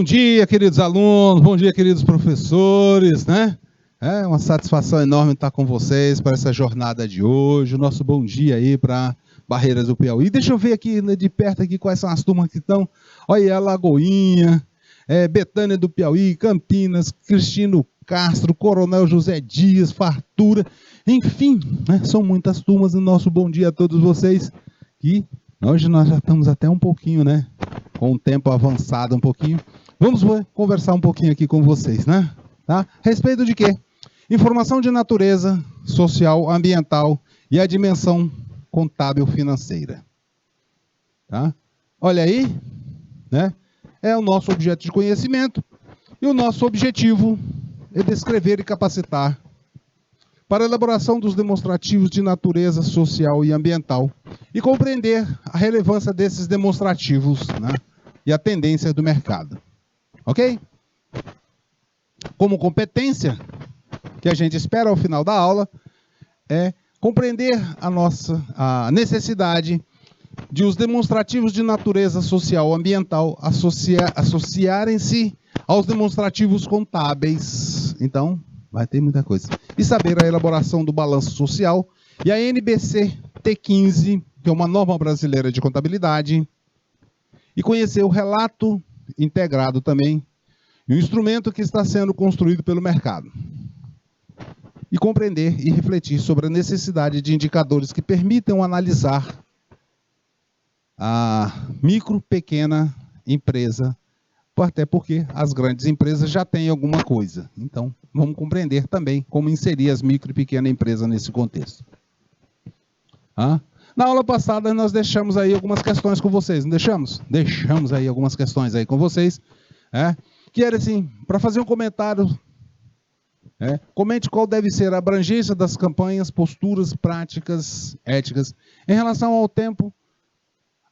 dia, queridos alunos, bom dia, queridos professores, né? É uma satisfação enorme estar com vocês para essa jornada de hoje. O nosso bom dia aí para Barreiras do Piauí. Deixa eu ver aqui, né, de perto aqui, quais são as turmas que estão. Olha, Lagoinha, Betânia do Piauí, Campinas, Cristino Castro, Coronel José Dias, Fartura, enfim, né, são muitas turmas. O nosso bom dia a todos vocês. E hoje nós já estamos até um pouquinho, né? Com o tempo avançado um pouquinho. Vamos conversar um pouquinho aqui com vocês, né? Tá? Respeito de quê? Informação de natureza, social, ambiental e a dimensão contábil financeira. Tá? Olha aí, né? É o nosso objeto de conhecimento e o nosso objetivo é descrever e capacitar para a elaboração dos demonstrativos de natureza social e ambiental e compreender a relevância desses demonstrativos, né, e a tendência do mercado. Ok? Como competência que a gente espera ao final da aula é compreender a necessidade de os demonstrativos de natureza social e ambiental associarem-se aos demonstrativos contábeis. Então, vai ter muita coisa. E saber a elaboração do balanço social e a NBC T15, que é uma norma brasileira de contabilidade, e conhecer o relato integrado também, e o instrumento que está sendo construído pelo mercado. E compreender e refletir sobre a necessidade de indicadores que permitam analisar a micro, pequena empresa, até porque as grandes empresas já têm alguma coisa. Então, vamos compreender também como inserir as micro e pequena empresas nesse contexto. Na aula passada, nós deixamos aí algumas questões com vocês, não deixamos? Deixamos aí algumas questões aí com vocês, que era assim, para fazer um comentário, comente qual deve ser a abrangência das campanhas, posturas, práticas, éticas, em relação ao tempo,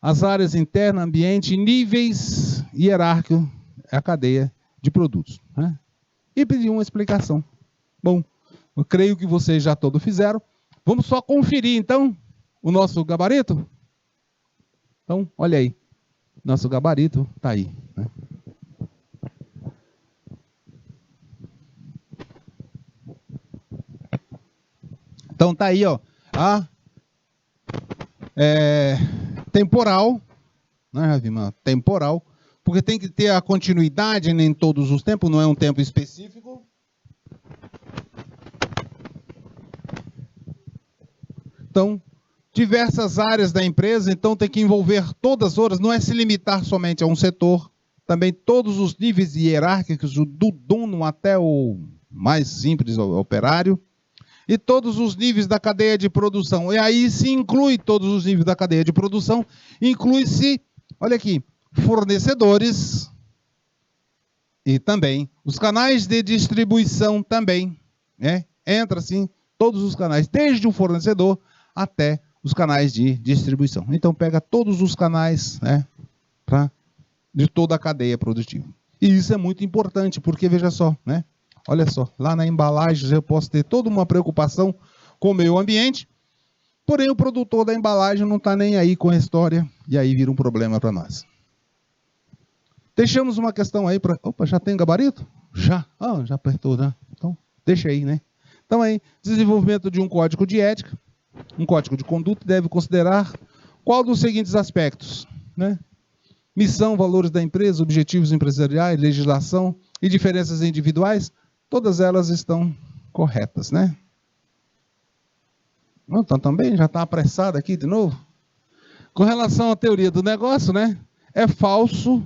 as áreas interna, ambiente, níveis hierárquicos, a cadeia de produtos. E pedir uma explicação. Bom, eu creio que vocês já todos fizeram. Vamos só conferir, então, o nosso gabarito? Então, olha aí. Nosso gabarito está aí. Né? Então, está aí, ó. Temporal, né, Ravima? Temporal, porque tem que ter a continuidade em todos os tempos, não é um tempo específico. Então, diversas áreas da empresa, então tem que envolver todas as outras, não é se limitar somente a um setor, também todos os níveis hierárquicos, do dono até o mais simples operário, e todos os níveis da cadeia de produção. E aí se inclui todos os níveis da cadeia de produção, inclui-se, olha aqui, fornecedores e também os canais de distribuição também. Entra assim todos os canais, desde o fornecedor até os canais de distribuição. Então pega todos os canais, de toda a cadeia produtiva. E isso é muito importante, porque veja só, olha só, lá na embalagem eu posso ter toda uma preocupação com o meio ambiente, porém o produtor da embalagem não está nem aí com a história, e aí vira um problema para nós. Deixamos uma questão aí para... Opa, já tem gabarito? Já? Já apertou, né? Então, deixa aí, né? Então aí, desenvolvimento de um código de ética, um código de conduta deve considerar qual dos seguintes aspectos, Missão, valores da empresa, objetivos empresariais, legislação e diferenças individuais, todas elas estão corretas, Então também já está apressado aqui de novo. Com relação à teoria do negócio, é falso,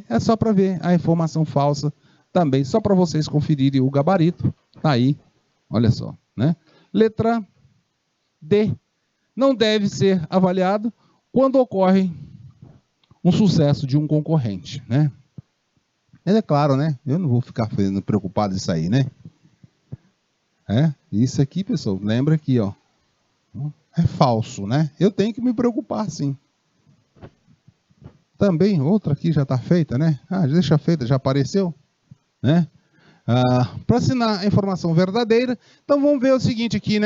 é só para ver a informação falsa também, só para vocês conferirem o gabarito, tá aí, olha só, Letra D, não deve ser avaliado quando ocorre um sucesso de um concorrente, É claro, eu não vou ficar preocupado nisso aí, Isso aqui, pessoal, lembra aqui, ó, é falso, Eu tenho que me preocupar, sim. Também, outra aqui já está feita, deixa feita, já apareceu, para assinar a informação verdadeira. Então vamos ver o seguinte aqui,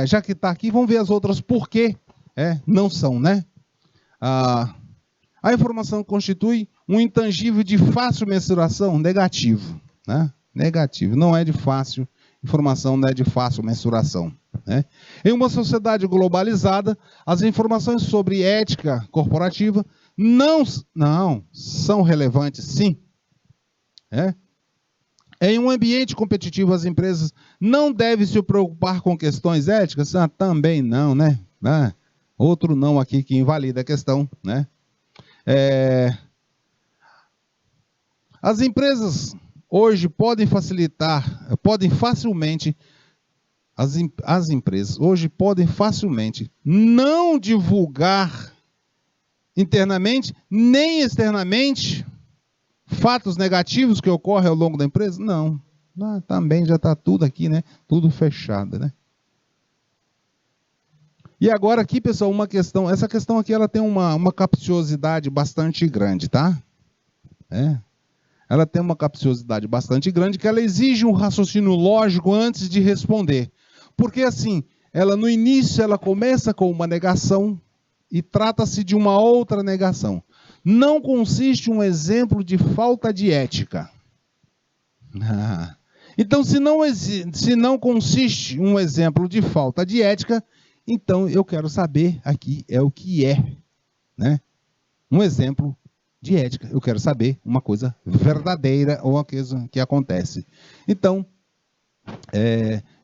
já que está aqui, vamos ver as outras por que não são, A informação constitui um intangível de fácil mensuração? Negativo, né? Negativo, não é de fácil, informação não é de fácil mensuração, né? Em uma sociedade globalizada, as informações sobre ética corporativa não são relevantes, sim. Em um ambiente competitivo, as empresas não devem se preocupar com questões éticas? Também não, né? Outro não aqui que invalida a questão, né? As empresas hoje podem facilmente não divulgar internamente nem externamente fatos negativos que ocorrem ao longo da empresa? Não. Também já está tudo aqui, né? Tudo fechado, né? E agora aqui, pessoal, uma questão. Essa questão aqui ela tem uma capciosidade bastante grande, tá? Ela tem uma capciosidade bastante grande que ela exige um raciocínio lógico antes de responder. Porque assim, ela no início ela começa com uma negação e trata-se de uma outra negação. Não consiste um exemplo de falta de ética. Então, se não consiste um exemplo de falta de ética, então eu quero saber aqui o que é, né? Um exemplo de ética. Eu quero saber uma coisa verdadeira ou uma coisa que acontece. Então,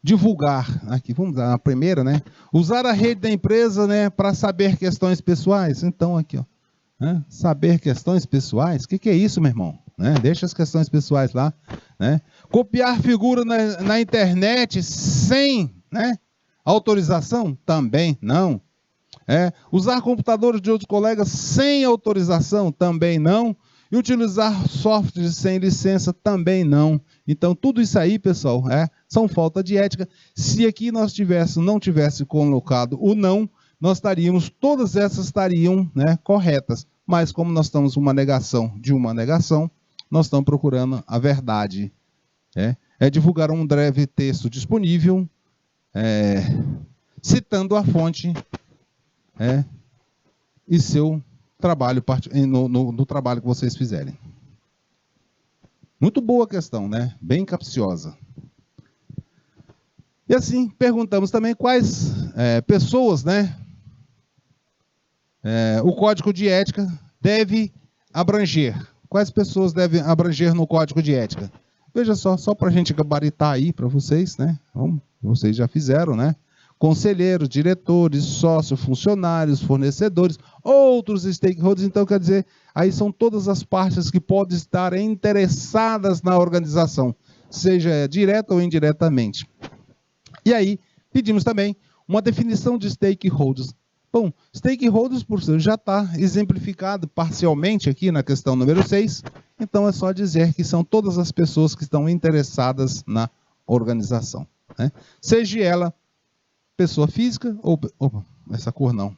divulgar, aqui vamos dar a primeira, né? Usar a rede da empresa, né, para saber questões pessoais. Então, aqui, ó. Saber questões pessoais? O que é isso, meu irmão? Deixa as questões pessoais lá. Copiar figura na internet sem autorização? Também não. Usar computadores de outros colegas sem autorização? Também não. E utilizar softwares sem licença? Também não. Então, tudo isso aí, pessoal, são falta de ética. Se aqui nós não tivesse colocado o não, todas essas estariam corretas. Mas como nós estamos uma negação de uma negação, nós estamos procurando a verdade. Divulgar um breve texto disponível, citando a fonte e seu trabalho, no trabalho que vocês fizerem. Muito boa questão, né? Bem capciosa. E assim, perguntamos também quais pessoas, o código de ética deve abranger. Quais pessoas devem abranger no código de ética? Veja só para a gente gabaritar aí para vocês, né? Vocês já fizeram, né? Conselheiros, diretores, sócios, funcionários, fornecedores, outros stakeholders. Então, quer dizer, aí são todas as partes que podem estar interessadas na organização, seja direta ou indiretamente. E aí, pedimos também uma definição de stakeholders. Bom, stakeholders, por si, já está exemplificado parcialmente aqui na questão número 6. Então, é só dizer que são todas as pessoas que estão interessadas na organização. Seja ela pessoa física ou... Opa, essa cor não.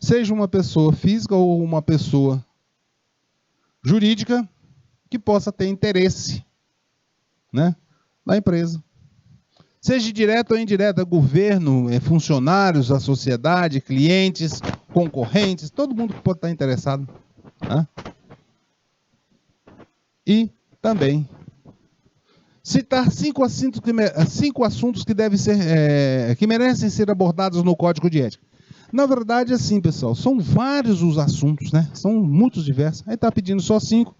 Seja uma pessoa física ou uma pessoa jurídica que possa ter interesse na empresa. Seja direta ou indireta, governo, funcionários, a sociedade, clientes, concorrentes, todo mundo que pode estar interessado. E também citar 5 assuntos que devem ser, que merecem ser abordados no Código de Ética. Na verdade, assim, pessoal, são vários os assuntos, são muitos diversos. Aí está pedindo só 5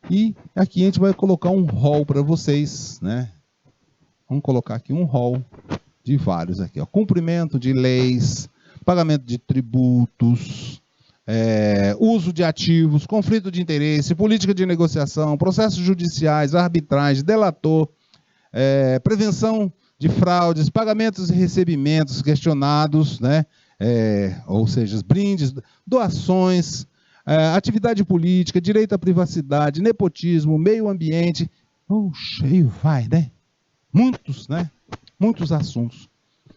e aqui a gente vai colocar um rol para vocês, Vamos colocar aqui um rol de vários aqui, ó. Cumprimento de leis, pagamento de tributos, uso de ativos, conflito de interesse, política de negociação, processos judiciais, arbitragem, delator, prevenção de fraudes, pagamentos e recebimentos questionados, ou seja, os brindes, doações, atividade política, direito à privacidade, nepotismo, meio ambiente. Cheio vai, Muitos assuntos.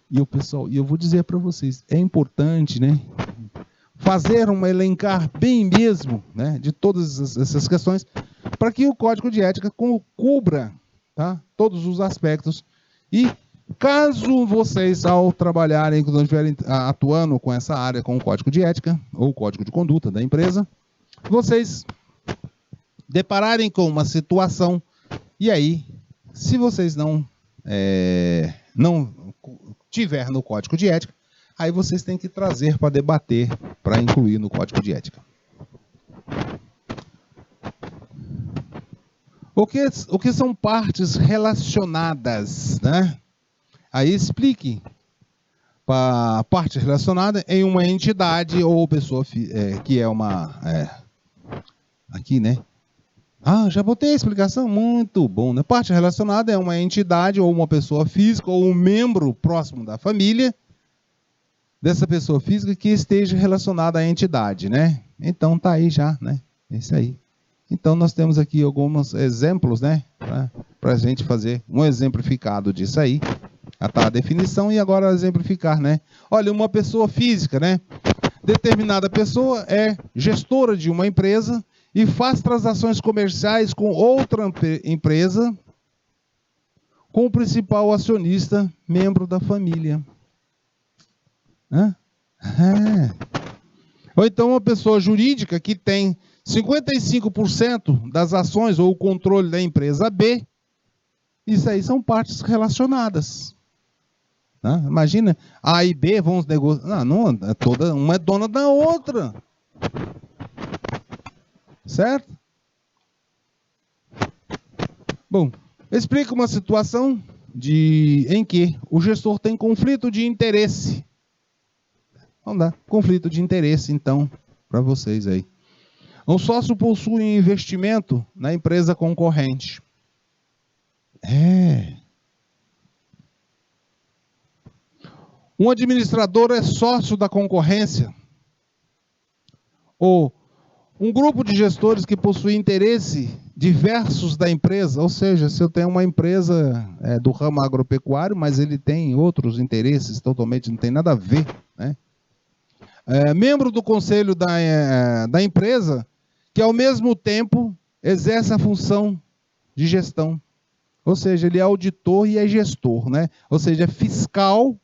E pessoal, eu vou dizer para vocês, é importante, fazer um elencar bem mesmo, de todas essas questões, para que o Código de Ética cubra, todos os aspectos. E caso vocês, ao trabalharem, quando estiverem atuando com essa área, com o Código de Ética, ou o Código de Conduta da empresa, vocês depararem com uma situação, e aí, se vocês não tiver no código de ética, aí vocês têm que trazer para debater, para incluir no código de ética. O que são partes relacionadas, né? Aí explique para a parte relacionada em uma entidade ou pessoa que é uma... aqui, né? Ah, já botei a explicação, muito bom, né? Parte relacionada é uma entidade ou uma pessoa física ou um membro próximo da família dessa pessoa física que esteja relacionada à entidade, né? Então tá aí já, né? É isso aí. Então nós temos aqui alguns exemplos, né? Para a gente fazer um exemplificado disso aí. Já está a definição e agora exemplificar, né? Olha, uma pessoa física, né? Determinada pessoa é gestora de uma empresa e faz transações comerciais com outra empresa, com o principal acionista, membro da família. Ou então uma pessoa jurídica que tem 55% das ações ou o controle da empresa B. Isso aí são partes relacionadas. Imagina, A e B vão negociar. Não, toda uma é dona da outra. Certo? Bom, explica uma situação em que o gestor tem conflito de interesse. Vamos dar conflito de interesse, então, para vocês aí. Um sócio possui um investimento na empresa concorrente. Um administrador é sócio da concorrência. Ou um grupo de gestores que possui interesse diversos da empresa, ou seja, se eu tenho uma empresa do ramo agropecuário, mas ele tem outros interesses totalmente, não tem nada a ver, né? Membro do conselho da empresa, que ao mesmo tempo exerce a função de gestão. Ou seja, ele é auditor e é gestor, né? Ou seja, é fiscal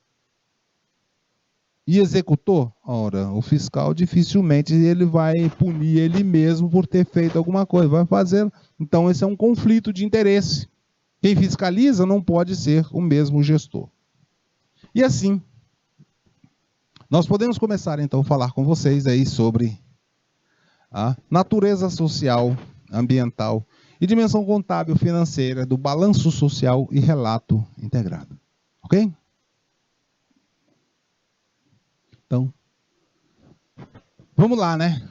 e executor. Ora, o fiscal dificilmente ele vai punir ele mesmo por ter feito alguma coisa, vai fazer. Então esse é um conflito de interesse. Quem fiscaliza não pode ser o mesmo gestor. E assim, nós podemos começar então a falar com vocês aí sobre a natureza social, ambiental e dimensão contábil financeira do balanço social e relato integrado. Ok? Então, vamos lá, né?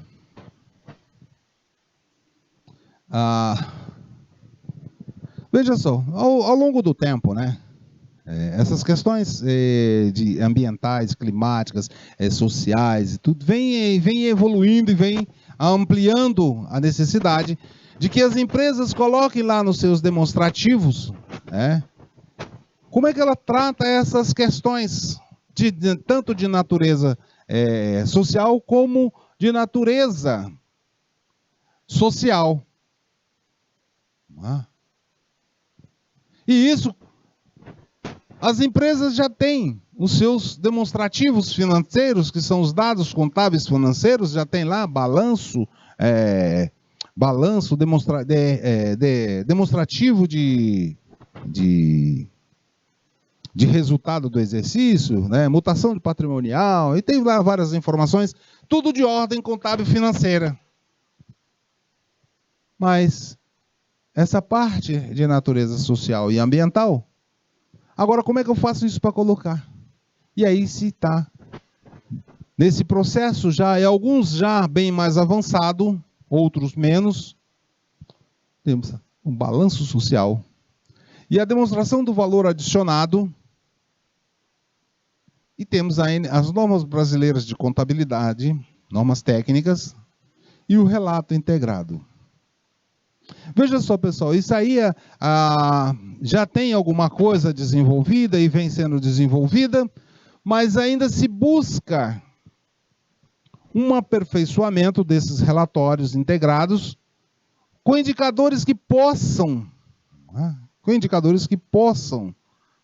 Veja só, ao longo do tempo, né? Essas questões de ambientais, climáticas, sociais, tudo vem evoluindo e vem ampliando a necessidade de que as empresas coloquem lá nos seus demonstrativos, como é que ela trata essas questões, tanto de natureza social como de natureza social. E isso, as empresas já têm os seus demonstrativos financeiros, que são os dados contábeis financeiros, já tem lá balanço, demonstrativo de resultado do exercício, né? Mutação de patrimonial, e tem lá várias informações, tudo de ordem contábil financeira. Mas essa parte de natureza social e ambiental, agora como é que eu faço isso para colocar? E aí se está nesse processo alguns já bem mais avançado, outros menos, temos um balanço social e a demonstração do valor adicionado. E temos ainda as normas brasileiras de contabilidade, normas técnicas, e o relato integrado. Veja só, pessoal, isso aí já tem alguma coisa desenvolvida e vem sendo desenvolvida, mas ainda se busca um aperfeiçoamento desses relatórios integrados com indicadores que possam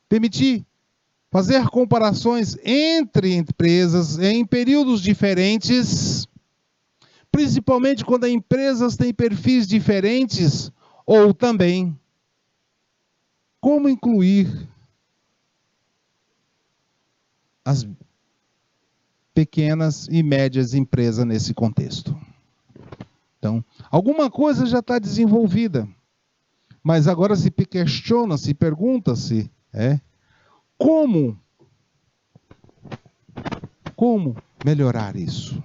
permitir fazer comparações entre empresas em períodos diferentes, principalmente quando as empresas têm perfis diferentes, ou também como incluir as pequenas e médias empresas nesse contexto. Então, alguma coisa já está desenvolvida, mas agora se questiona, se pergunta-se, como melhorar isso?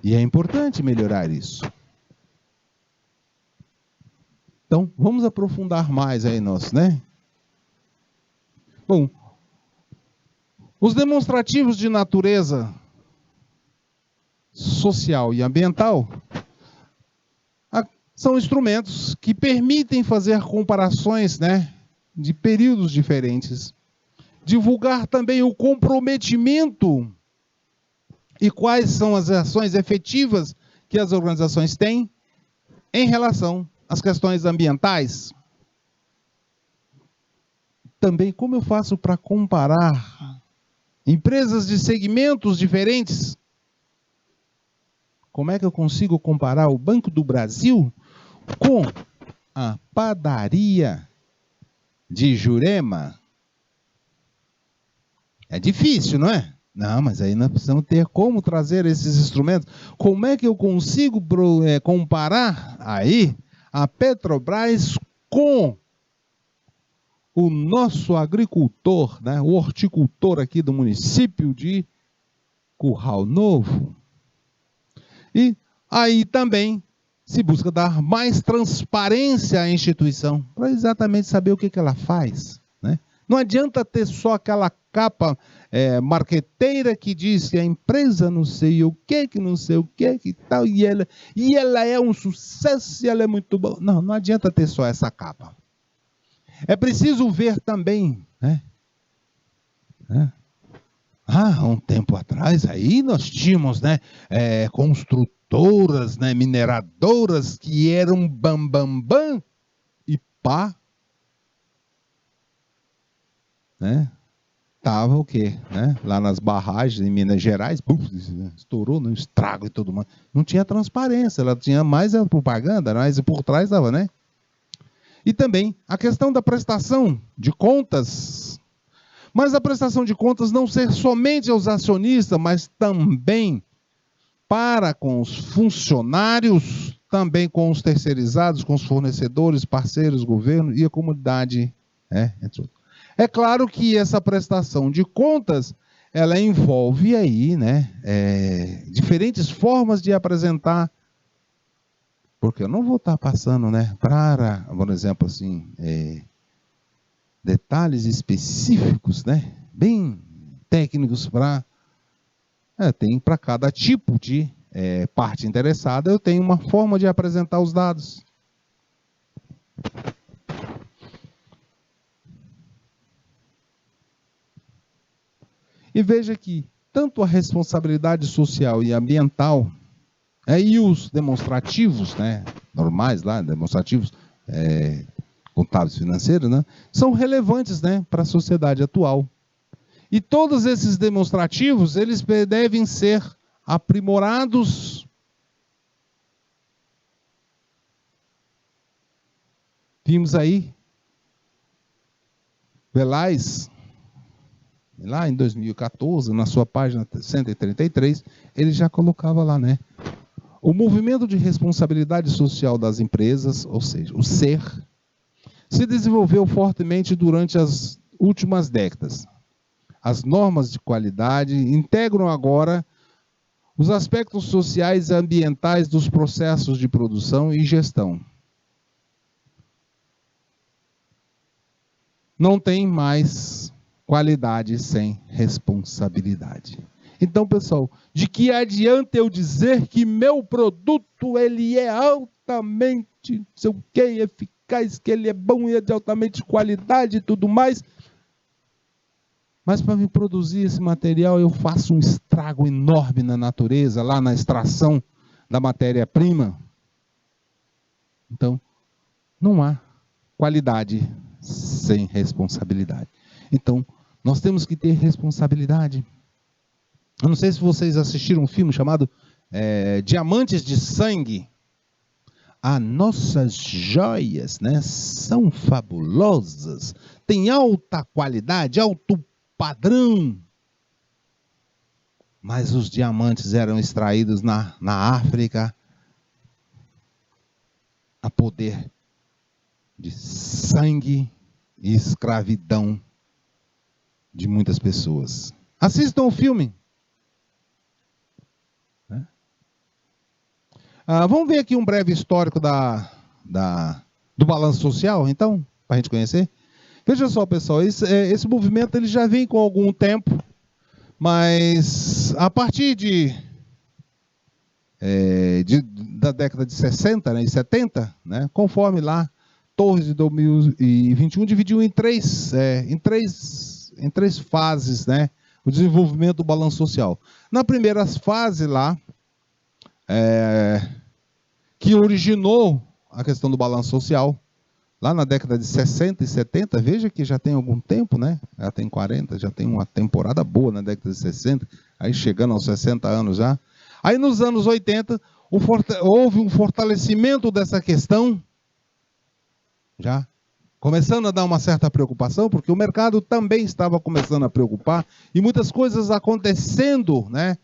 E é importante melhorar isso. Então, vamos aprofundar mais aí nós, né? Bom, os demonstrativos de natureza social e ambiental são instrumentos que permitem fazer comparações, né, de períodos diferentes, divulgar também o comprometimento e quais são as ações efetivas que as organizações têm em relação às questões ambientais. Também como eu faço para comparar empresas de segmentos diferentes? Como é que eu consigo comparar o Banco do Brasil com a padaria de Jurema? É difícil, não é? Não, mas aí nós precisamos ter como trazer esses instrumentos. Como é que eu consigo comparar aí a Petrobras com o nosso agricultor, né, o horticultor aqui do município de Curral Novo? E aí também se busca dar mais transparência à instituição, para exatamente saber o que ela faz, né? Não adianta ter só aquela capa marqueteira que diz que a empresa não sei o que não sei o que tal, e ela é um sucesso e ela é muito boa. Não, não adianta ter só essa capa. É preciso ver também, né? Há um tempo atrás, aí nós tínhamos, né, construtoras, né, mineradoras que eram bam, e pá, né, tava o quê? Né? Lá nas barragens em Minas Gerais, estourou no estrago e tudo mais. Não tinha transparência, ela tinha mais a propaganda, mas por trás estava, né? E também a questão da prestação de contas. Mas a prestação de contas não ser somente aos acionistas, mas também para com os funcionários, também com os terceirizados, com os fornecedores, parceiros, governo e a comunidade, entre outros. É claro que essa prestação de contas, ela envolve aí, né, diferentes formas de apresentar, porque eu não vou estar passando, né, para, por exemplo, assim, detalhes específicos, né, bem técnicos para... tem para cada tipo de parte interessada, eu tenho uma forma de apresentar os dados. E veja que tanto a responsabilidade social e ambiental, e os demonstrativos, né, normais lá, demonstrativos contábeis financeiros, né, são relevantes, né, para a sociedade atual. E todos esses demonstrativos, eles devem ser aprimorados. Vimos aí, Velais, lá em 2014, na sua página 133, ele já colocava lá, né? O movimento de responsabilidade social das empresas, ou seja, o SER, se desenvolveu fortemente durante as últimas décadas. As normas de qualidade integram agora os aspectos sociais e ambientais dos processos de produção e gestão. Não tem mais qualidade sem responsabilidade. Então, pessoal, de que adianta eu dizer que meu produto ele é altamente, não sei o que, eficaz, que ele é bom e é de altamente qualidade e tudo mais, mas para me produzir esse material eu faço um estrago enorme na natureza, lá na extração da matéria-prima. Então, não há qualidade sem responsabilidade. Então, nós temos que ter responsabilidade. Eu não sei se vocês assistiram um filme chamado Diamantes de Sangue. As nossas joias, né, são fabulosas, têm alta qualidade, alto padrão. Mas os diamantes eram extraídos na África a poder de sangue e escravidão de muitas pessoas. Assistam o filme. Vamos ver aqui um breve histórico do balanço social, então, para a gente conhecer. Veja só, pessoal, esse movimento ele já vem com algum tempo, mas a partir da década de 60, né, e 70, né, conforme lá, Torres de 2021 dividiu em três fases, né, o desenvolvimento do balanço social. Na primeira fase lá, que originou a questão do balanço social, lá na década de 60 e 70, veja que já tem algum tempo, né? Já tem 40, já tem uma temporada boa na década de 60, aí chegando aos 60 anos já. Aí nos anos 80, houve um fortalecimento dessa questão, já começando a dar uma certa preocupação, porque o mercado também estava começando a preocupar, e muitas coisas acontecendo, né?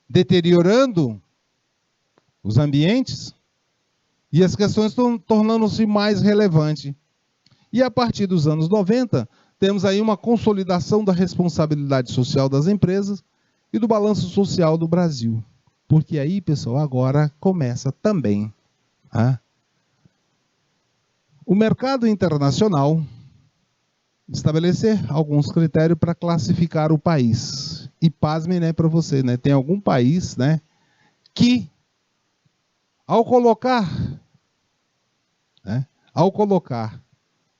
Deteriorando os ambientes, e as questões estão tornando-se mais relevantes. E a partir dos anos 90, temos aí uma consolidação da responsabilidade social das empresas e do balanço social do Brasil. Porque aí, pessoal, agora começa também o mercado internacional estabelecer alguns critérios para classificar o país. E pasmem, né, para você, né, tem algum país, né, que ao colocar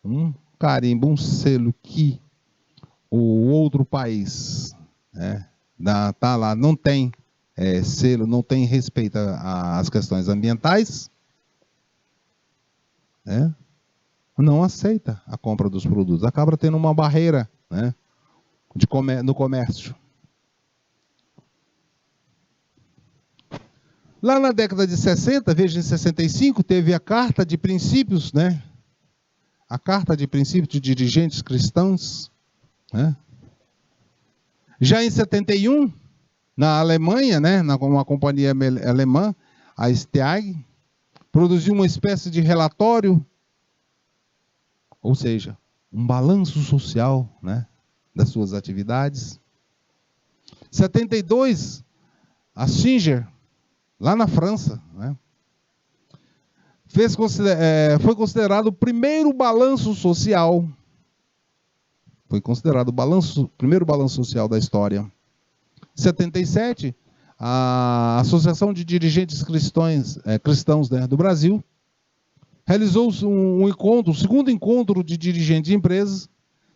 um carimbo, um selo que o outro país, né, tá lá, não tem selo, não tem respeito às questões ambientais, né, não aceita a compra dos produtos. Acaba tendo uma barreira, né, no comércio. Lá na década de 60, veja, em 65, teve a Carta de Princípios, né? A Carta de Princípios de Dirigentes Cristãos, né? Já em 71, na Alemanha, né, uma companhia alemã, a STAG, produziu uma espécie de relatório, ou seja, um balanço social, né, das suas atividades. 72, a Singer, lá na França, né, foi considerado o primeiro balanço social. Foi considerado o primeiro balanço social da história. 77, a Associação de Dirigentes Cristãos, né, do Brasil realizou um encontro, o segundo encontro de dirigentes de empresas,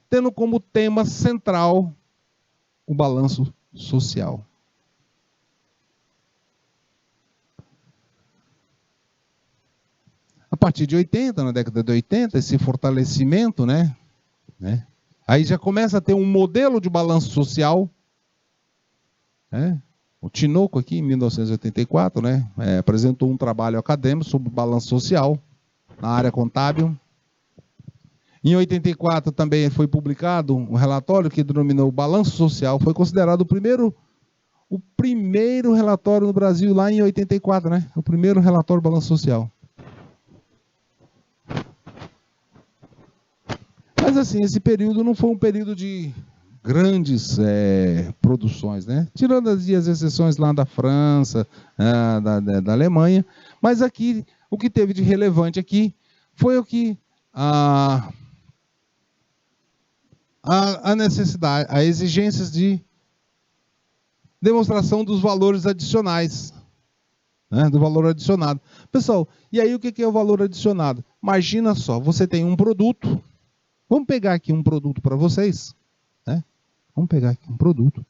tendo como tema central o balanço social. A partir de 80, na década de 80, esse fortalecimento, né? Aí já começa a ter um modelo de balanço social, né? O Tinoco aqui, em 1984, né, apresentou um trabalho acadêmico sobre balanço social na área contábil. Em 84 também foi publicado um relatório que denominou Balanço Social. Foi considerado o primeiro relatório no Brasil lá em 84, né? O primeiro relatório do Balanço Social. Mas assim, esse período não foi um período de grandes produções, né? Tirando as exceções lá da França, da Alemanha, mas aqui, o que teve de relevante aqui foi o que a necessidade, a exigências de demonstração dos valores adicionais, né? Do valor adicionado. Pessoal, e aí o que é o valor adicionado? Imagina só, você tem um produto, vamos pegar aqui um produto para vocês, né? Vamos pegar aqui um produto.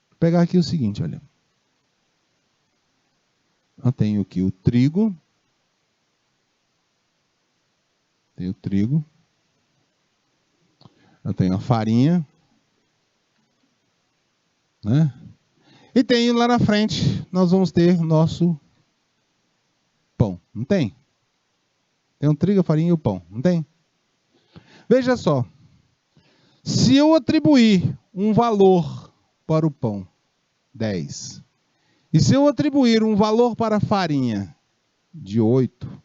Vou pegar aqui o seguinte, olha. Eu tenho aqui o trigo. Eu tenho a farinha. né? E tem lá na frente, nós vamos ter nosso pão. Não tem? Tem o trigo, a farinha e o pão. Não tem? Veja só. Se eu atribuir um valor para o pão, 10. E se eu atribuir um valor para a farinha, de 8.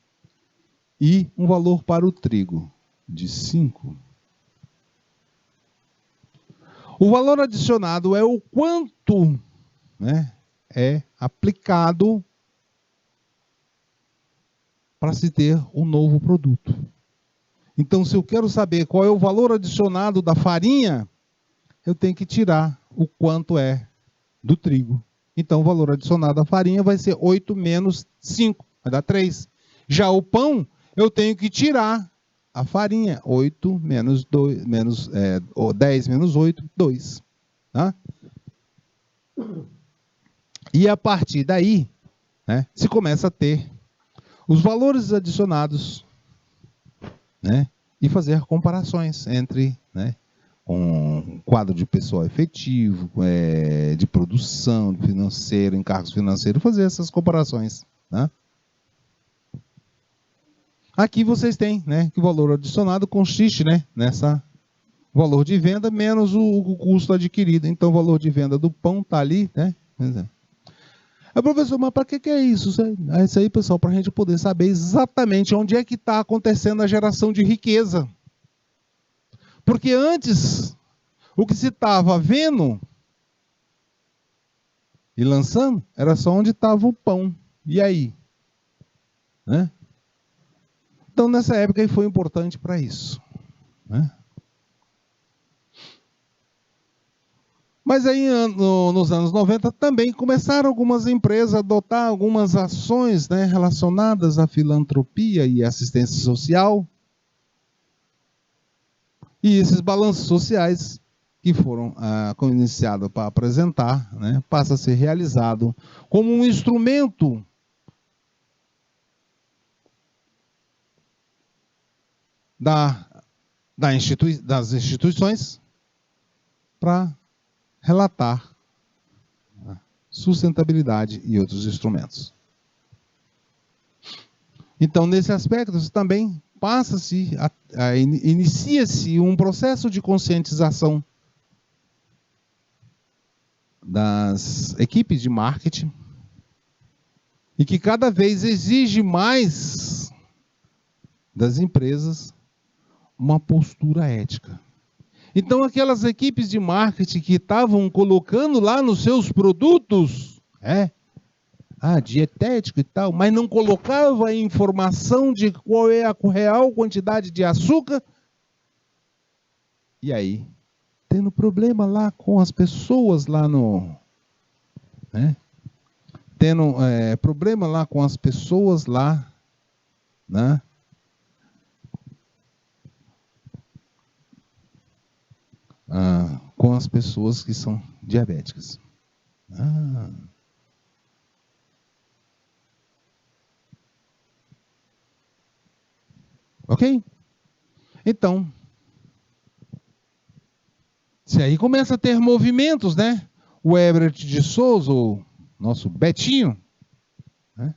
E um valor para o trigo, de 5. O valor adicionado é o quanto, né, é aplicado para se ter um novo produto. Então, se eu quero saber qual é o valor adicionado da farinha, eu tenho que tirar o quanto é do trigo. Então, o valor adicionado da farinha vai ser 8 menos 5, vai dar 3. Já o pão, eu tenho que tirar a farinha. 8 menos 2, 10 menos 8, 2. Tá? E a partir daí, né, se começa a ter os valores adicionados, né, e fazer comparações entre, né, com quadro de pessoal efetivo, de produção, financeiro, encargos financeiros, fazer essas comparações. Né? Aqui vocês têm, né, que o valor adicionado consiste, né, nessa valor de venda menos o custo adquirido. Então, o valor de venda do pão está ali, né? Professor, mas para que é isso? É isso aí, pessoal, para a gente poder saber exatamente onde é que está acontecendo a geração de riqueza. Porque antes, o que se estava vendo e lançando era só onde estava o pão. E aí? Né? Então, nessa época, foi importante para isso. Né? Mas aí, nos anos 90, também começaram algumas empresas a adotar algumas ações, né, relacionadas à filantropia e assistência social. E esses balanços sociais que foram iniciados para apresentar, né, passa a ser realizado como um instrumento das instituições para relatar sustentabilidade e outros instrumentos. Então, nesse aspecto, também inicia-se um processo de conscientização das equipes de marketing e que cada vez exige mais das empresas uma postura ética. Então, aquelas equipes de marketing que estavam colocando lá nos seus produtos, dietético e tal, mas não colocava a informação de qual é a real quantidade de açúcar. E aí, tendo problema lá com as pessoas lá no... Né? Tendo problema lá com as pessoas lá, né? Com as pessoas que são diabéticas. Ok? Então, se aí começa a ter movimentos, né? O Everett de Souza, o nosso Betinho, né?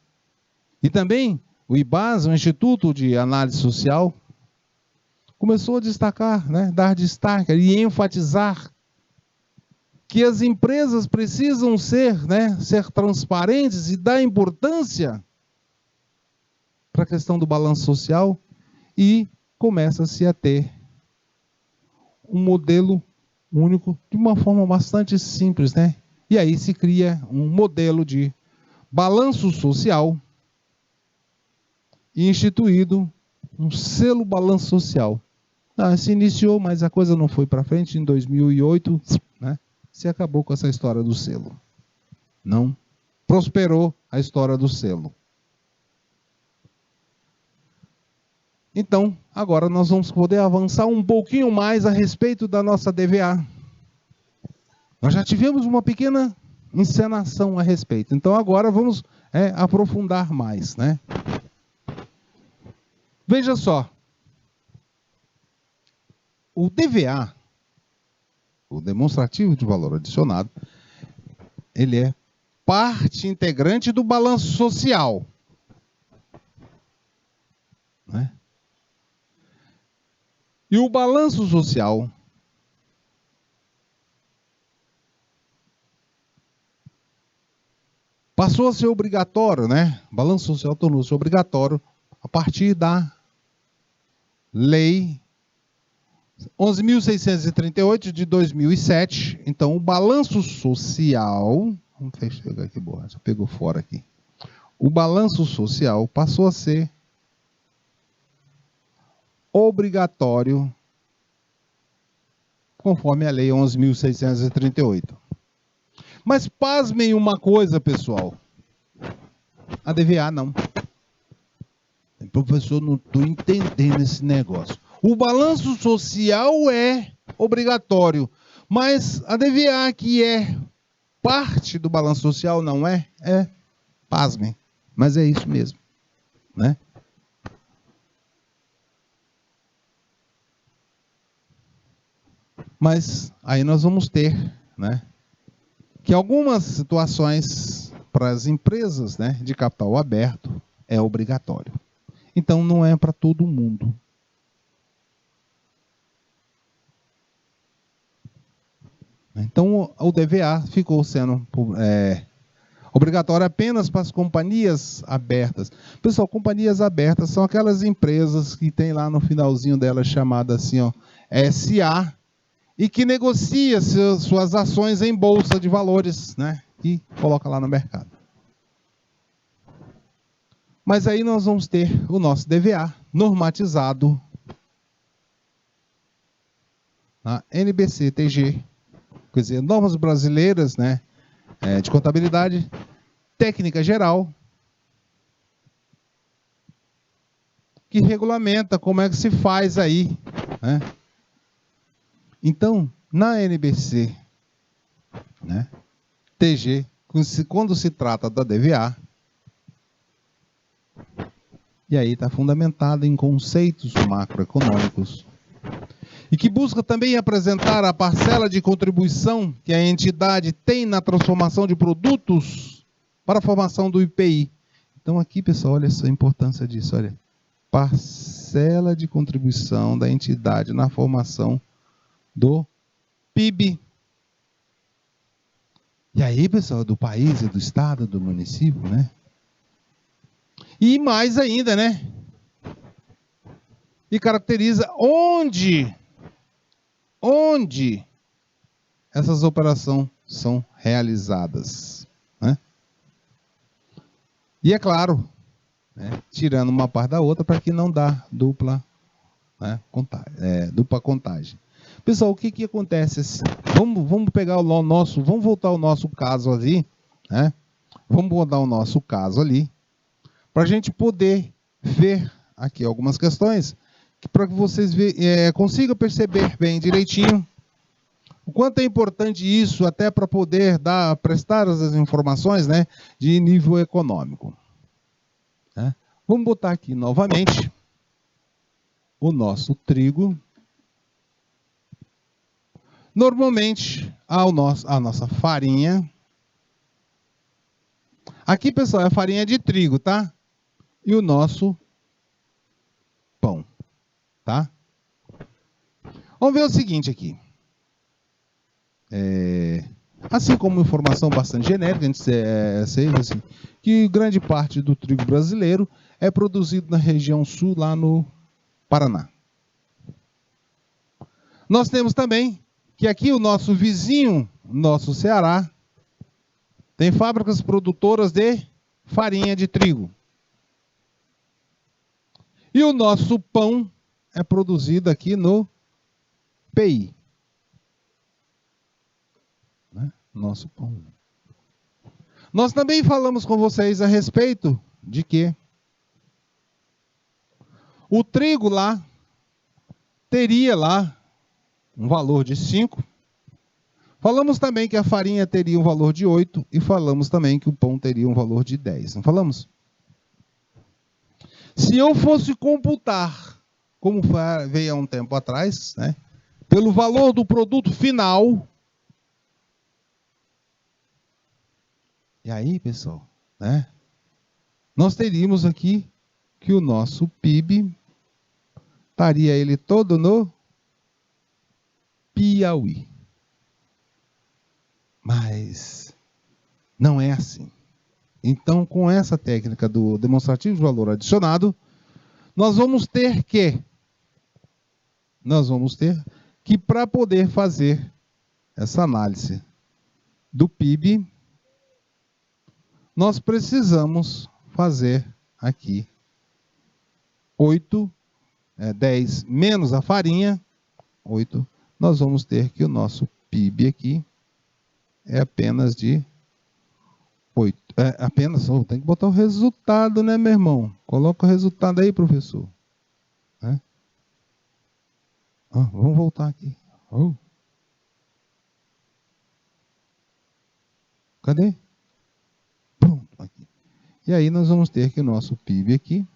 E também o IBASA, o Instituto de Análise Social, começou a destacar, né? Dar destaque e enfatizar que as empresas precisam ser transparentes e dar importância para a questão do balanço social, e começa-se a ter um modelo único de uma forma bastante simples, né? E aí se cria um modelo de balanço social e instituído um selo balanço social. Se iniciou, mas a coisa não foi para frente. Em 2008, né, se acabou com essa história do selo. Não prosperou a história do selo. Então, agora nós vamos poder avançar um pouquinho mais a respeito da nossa DVA. Nós já tivemos uma pequena encenação a respeito. Então, agora vamos aprofundar mais, né? Veja só. O DVA, o demonstrativo de valor adicionado, ele é parte integrante do balanço social. Né? E o balanço social passou a ser obrigatório, né? O balanço social tornou-se obrigatório a partir da Lei 11.638 de 2007. Então, o balanço social... Vamos pegar aqui, boa, já pegou fora aqui. O balanço social passou a ser obrigatório conforme a Lei 11.638. Mas pasmem uma coisa, pessoal. A DVA não. Professor, não estou entendendo esse negócio. O balanço social é obrigatório, mas a DVA, que é parte do balanço social, não é? É, pasmem, mas é isso mesmo, né? Mas aí nós vamos ter, né, que algumas situações para as empresas, né, de capital aberto é obrigatório. Então não é para todo mundo. Então o DVA ficou sendo obrigatório apenas para as companhias abertas. Pessoal, companhias abertas são aquelas empresas que tem lá no finalzinho delas chamada assim, ó, SA, e que negocia suas ações em bolsa de valores, né? E coloca lá no mercado. Mas aí nós vamos ter o nosso DVA normatizado na NBC-TG, quer dizer, normas brasileiras, né, de contabilidade, técnica geral, que regulamenta como é que se faz aí, né? Então, na NBC, né, TG, quando se trata da DVA, e aí está fundamentado em conceitos macroeconômicos, e que busca também apresentar a parcela de contribuição que a entidade tem na transformação de produtos para a formação do IPI. Então aqui, pessoal, olha só a importância disso, olha. Parcela de contribuição da entidade na formação do PIB. E aí, pessoal, do país, do estado, do município, né? E mais ainda, né? E caracteriza onde essas operações são realizadas, né? E é claro, né, tirando uma parte da outra para que não dá dupla, né, dupla contagem. Pessoal, o que acontece assim? Vamos pegar o nosso, vamos voltar ao nosso caso ali, né? Vamos botar o nosso caso ali, para a gente poder ver aqui algumas questões, para que vocês consigam perceber bem direitinho o quanto é importante isso, até para poder prestar as informações, né, de nível econômico. Né? Vamos botar aqui novamente o nosso trigo. Normalmente, a nossa farinha. Aqui, pessoal, é farinha de trigo, tá? E o nosso pão, tá? Vamos ver o seguinte aqui. Assim como informação bastante genérica, a gente sabe assim, que grande parte do trigo brasileiro é produzido na região sul, lá no Paraná. Nós temos também que aqui o nosso vizinho, nosso Ceará, tem fábricas produtoras de farinha de trigo. E o nosso pão é produzido aqui no PI. Né? Nosso pão. Nós também falamos com vocês a respeito de que o trigo lá teria lá um valor de 5. Falamos também que a farinha teria um valor de 8 e falamos também que o pão teria um valor de 10. Não falamos? Se eu fosse computar, como veio há um tempo atrás, né, pelo valor do produto final, E aí, pessoal, né? Nós teríamos aqui que o nosso PIB estaria ele todo no Piauí. Mas não é assim. Então, com essa técnica do demonstrativo de valor adicionado, nós vamos ter para poder fazer essa análise do PIB, nós precisamos fazer aqui 10 menos a farinha, 8, nós vamos ter que o nosso PIB aqui é apenas de 8. Tem que botar o resultado, né, meu irmão? Coloca o resultado aí, professor. Vamos voltar aqui. Cadê? Pronto, aqui. E aí nós vamos ter que o nosso PIB aqui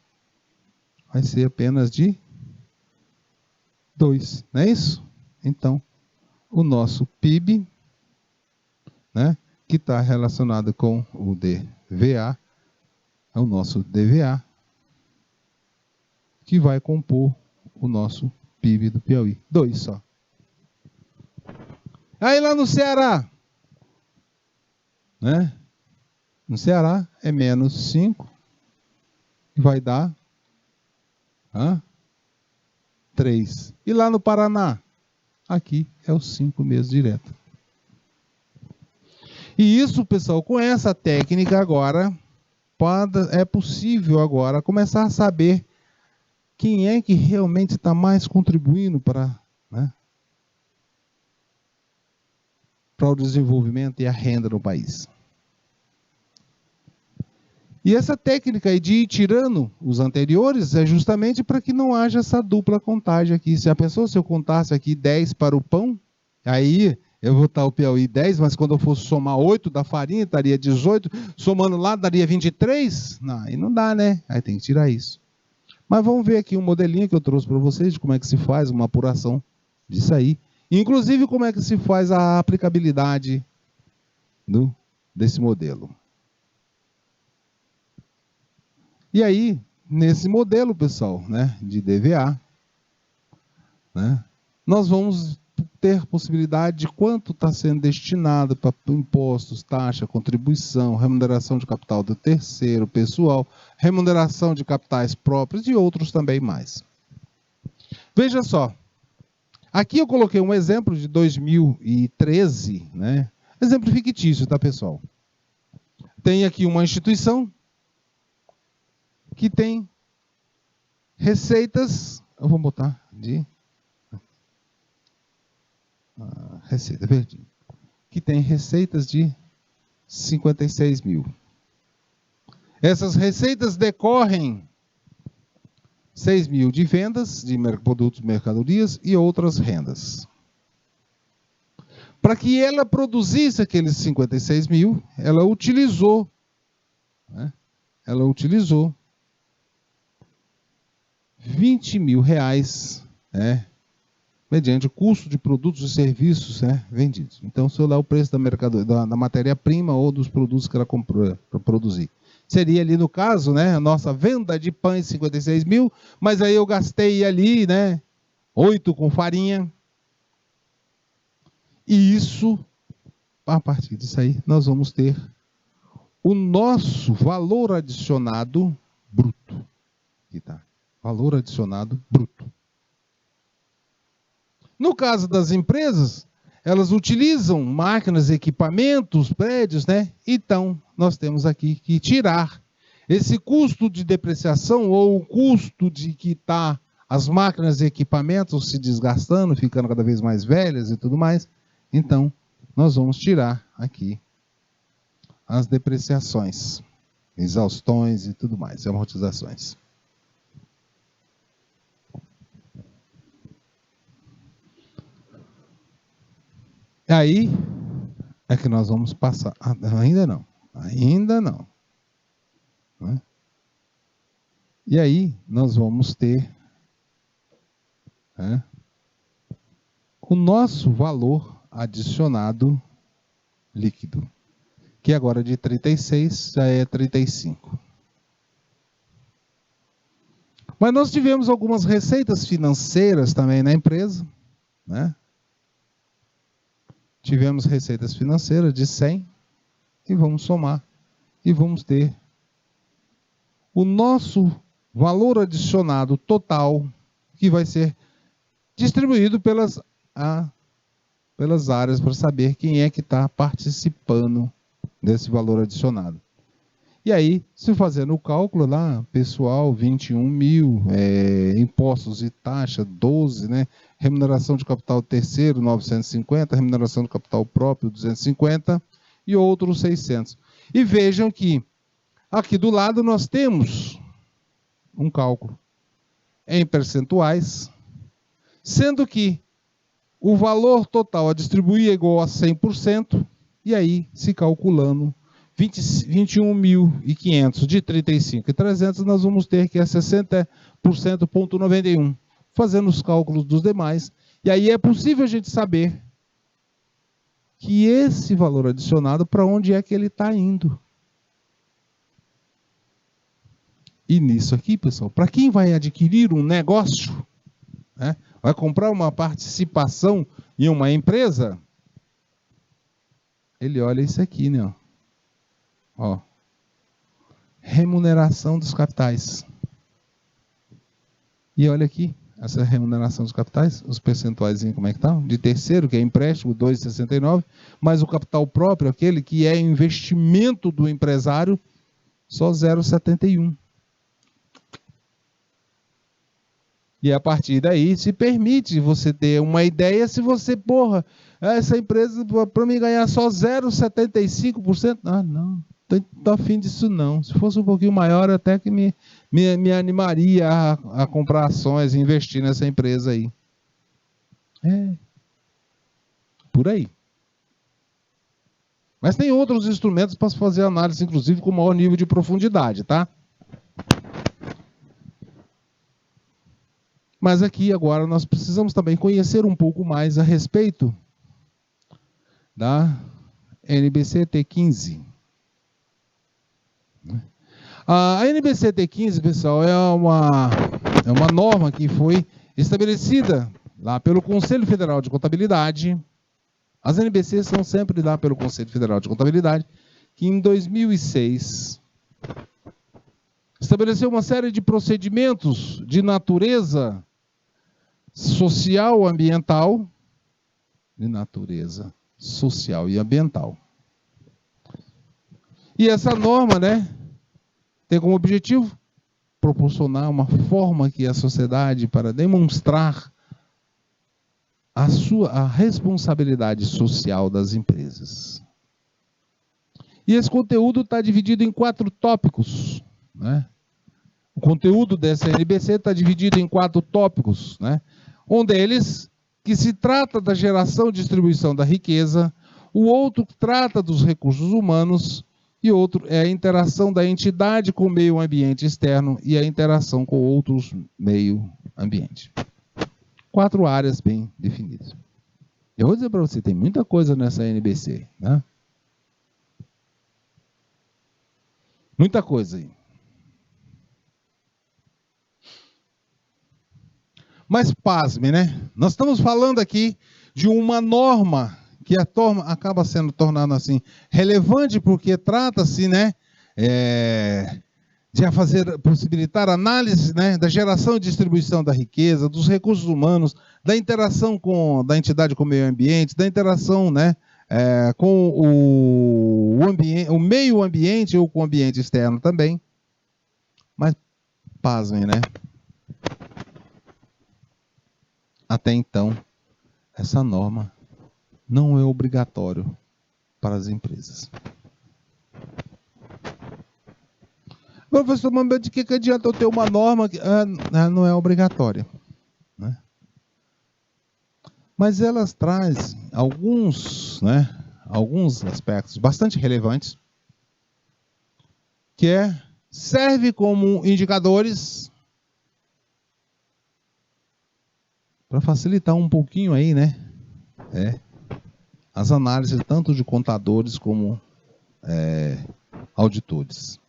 vai ser apenas de 2, não é isso? Então, o nosso PIB, né, que está relacionado com o DVA, é o nosso DVA, que vai compor o nosso PIB do Piauí. 2 só. Aí lá no Ceará, né? No Ceará é menos 5, e vai dar 3. E lá no Paraná, aqui é o 5 mesmo direto. E isso, pessoal, com essa técnica agora, é possível agora começar a saber quem é que realmente está mais contribuindo para o desenvolvimento e a renda no país. E essa técnica aí de ir tirando os anteriores é justamente para que não haja essa dupla contagem aqui. Se a pessoa, se eu contasse aqui 10 para o pão, aí eu vou estar o Piauí 10, mas quando eu fosse somar 8 da farinha, estaria 18, somando lá daria 23? Não, aí não dá, né? Aí tem que tirar isso. Mas vamos ver aqui um modelinho que eu trouxe para vocês de como é que se faz uma apuração disso aí. Inclusive como é que se faz a aplicabilidade desse modelo. E aí, nesse modelo, pessoal, né, de DVA, né, nós vamos ter possibilidade de quanto está sendo destinado para impostos, taxa, contribuição, remuneração de capital do terceiro, pessoal, remuneração de capitais próprios e outros também mais. Veja só, aqui eu coloquei um exemplo de 2013, né, exemplo fictício, tá, pessoal? Tem aqui uma instituição que tem receitas, eu vou botar de receita verdinha, que tem receitas de 56 mil. Essas receitas decorrem 6 mil de vendas de produtos, mercadorias e outras rendas. Para que ela produzisse aqueles 56 mil, ela utilizou 20 mil reais, mediante o custo de produtos e serviços vendidos. Então, se eu olhar o preço da matéria-prima ou dos produtos que ela comprou para produzir. Seria ali, no caso, a nossa venda de pães, 56 mil, mas aí eu gastei ali, 8 com farinha. E isso, a partir disso aí, nós vamos ter o nosso valor adicionado bruto. Aqui tá. Valor adicionado bruto. No caso das empresas, elas utilizam máquinas, equipamentos, prédios, Então, nós temos aqui que tirar esse custo de depreciação ou o custo de que está as máquinas e equipamentos se desgastando, ficando cada vez mais velhas e tudo mais. Então, nós vamos tirar aqui as depreciações, exaustões e tudo mais, amortizações. Aí é que nós vamos passar. Ainda não. E aí nós vamos ter o nosso valor adicionado líquido, que agora de 36 já é 35. Mas nós tivemos algumas receitas financeiras também na empresa, né? Tivemos receitas financeiras de 100 e vamos somar e vamos ter o nosso valor adicionado total, que vai ser distribuído pelas áreas para saber quem é que está participando desse valor adicionado. E aí, se fazendo o cálculo lá, pessoal, 21 mil, impostos e taxa, 12, né? Remuneração de capital terceiro, 950, remuneração de capital próprio, 250 e outros 600. E vejam que aqui do lado nós temos um cálculo em percentuais, sendo que o valor total a distribuir é igual a 100%, e aí se calculando 21.500 de 35.300, nós vamos ter que é 60%,91, fazendo os cálculos dos demais. E aí é possível a gente saber que esse valor adicionado, para onde é que ele está indo. E nisso aqui, pessoal, para quem vai adquirir um negócio, né, vai comprar uma participação em uma empresa, ele olha isso aqui, né? Ó, remuneração dos capitais. E olha aqui, essa remuneração dos capitais, os percentuais, como é que estão? De terceiro, que é empréstimo, 2,69, mas o capital próprio, aquele que é investimento do empresário, só 0,71. E a partir daí se permite você ter uma ideia se você, essa empresa, para mim ganhar só 0,75%, não estou afim disso não. Se fosse um pouquinho maior, até que me animaria a comprar ações e investir nessa empresa aí. Por aí. Mas tem outros instrumentos para fazer análise, inclusive com maior nível de profundidade, tá? Mas aqui agora nós precisamos também conhecer um pouco mais a respeito da NBC-T 15. A NBC-T 15, pessoal, é uma norma que foi estabelecida lá pelo Conselho Federal de Contabilidade. As NBCs são sempre lá pelo Conselho Federal de Contabilidade, que em 2006 estabeleceu uma série de procedimentos de natureza social, ambiental, de natureza social e ambiental. E essa norma, né, tem como objetivo proporcionar uma forma que a sociedade, para demonstrar a responsabilidade social das empresas. E esse conteúdo está dividido em 4 tópicos, né? O conteúdo dessa NBC está dividido em 4 tópicos, né? Um deles, que se trata da geração e distribuição da riqueza, o outro trata dos recursos humanos, e outro é a interação da entidade com o meio ambiente externo e a interação com outros meio ambiente. 4 áreas bem definidas. Eu vou dizer para você, tem muita coisa nessa NBC, né? Muita coisa aí. Mas pasme, né? Nós estamos falando aqui de uma norma que acaba sendo tornada assim relevante porque trata-se, né, de possibilitar análise, né, da geração e distribuição da riqueza, dos recursos humanos, da interação da entidade com o meio ambiente, da interação, né, com o meio ambiente ou com o ambiente externo também. Mas pasmem, né? Até então, essa norma não é obrigatório para as empresas. Professor, mas de que adianta eu ter uma norma que não é obrigatória, né? Mas elas trazem alguns aspectos bastante relevantes, que serve como indicadores para facilitar um pouquinho aí, né? As análises tanto de contadores como auditores.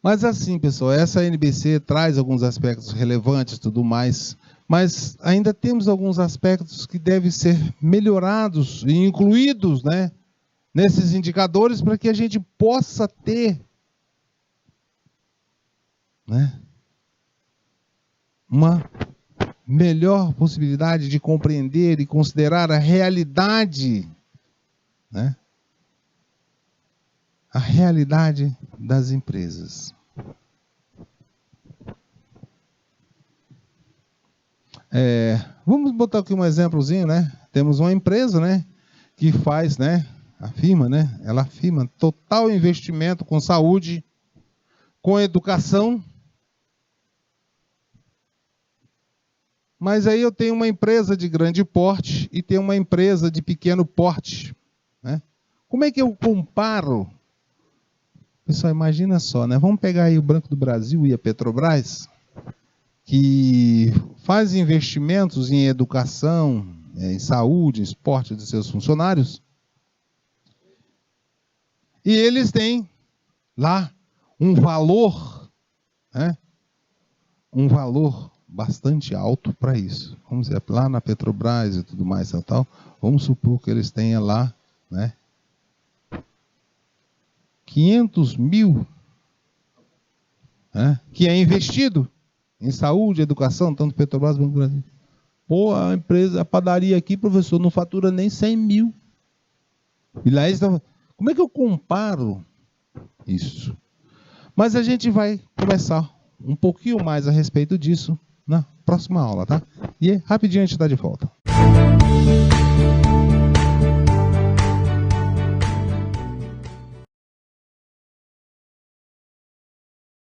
Mas assim, pessoal, essa NBC traz alguns aspectos relevantes e tudo mais, mas ainda temos alguns aspectos que devem ser melhorados e incluídos, né, nesses indicadores para que a gente possa ter, né, uma melhor possibilidade de compreender e considerar a realidade, né, a realidade das empresas. Vamos botar aqui um exemplozinho, né? Temos uma empresa, né, que faz, né, afirma, né? Ela afirma total investimento com saúde, com educação. Mas aí eu tenho uma empresa de grande porte e tenho uma empresa de pequeno porte, né? Como é que eu comparo? Pessoal, imagina só, né? Vamos pegar aí o Banco do Brasil e a Petrobras, que faz investimentos em educação, em saúde, em esporte de seus funcionários. E eles têm lá um valor, né? Um valor bastante alto para isso. Vamos dizer, lá na Petrobras e tudo mais, tal, vamos supor que eles tenham lá, né, 500 mil, né, que é investido em saúde, educação, tanto Petrobras quanto Brasil. Pô, a empresa, a padaria aqui, professor, não fatura nem 100 mil. E lá eles estão... Como é que eu comparo isso? Mas a gente vai conversar um pouquinho mais a respeito disso na próxima aula, tá? E rapidinho a gente está de volta.